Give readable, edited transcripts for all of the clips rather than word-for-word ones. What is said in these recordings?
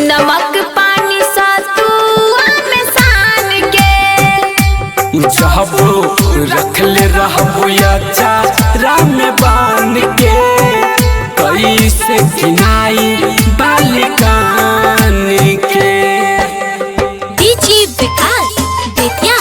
नमक पानी सतुआ में सान के जब रखले रहबो अचारा में बांध के कैसे खिनाई बालिकान के। डीजे विकास बेतिया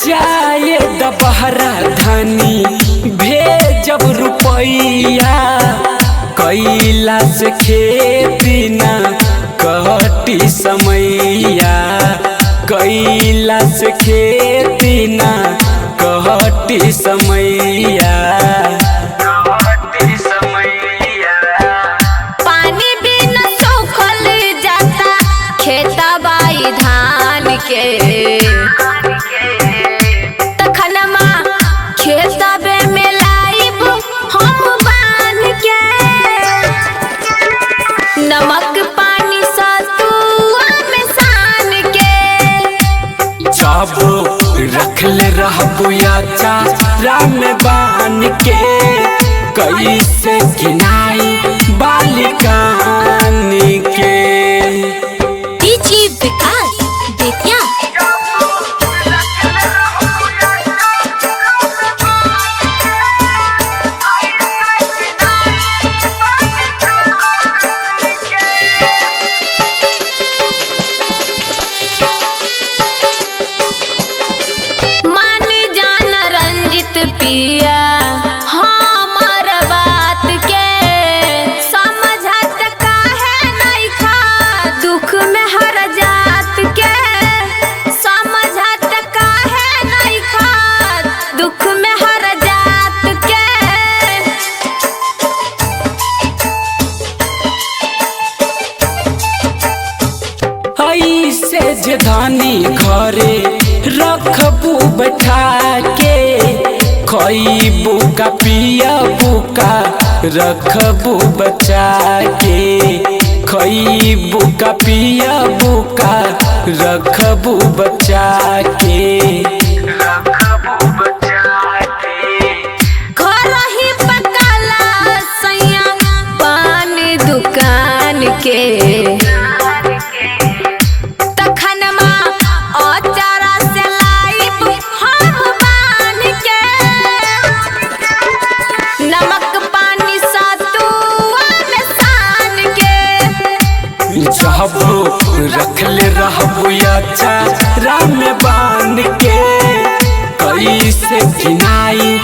जाए दबहरा धनी भेजब रुपैया कैला से खेती न कटी समैया कैला से खेती न कटी समैया। पानी बिना सूखल जाता खेता बाई धान के नमक पानी सतुआ में सान के जब रखले रहबो अचारा में बांध के कैसे खिनाई बालिकान के। डीजे विकास बेतिया पिया हमार बात के समझत काहे नहीं खा दुख में हर जात के समझत काहे नहीं खा दुख में हर जात के। ऐसे जे धानी घरे रखबू बैठा के खइबू का पियबू का रखबू बचा के खइबू का पियबू का रखबू बचा के। घर ही पकाला सैया पान दुकान के जब रखले रहबो अचारा में बांध के कैसे खिनाई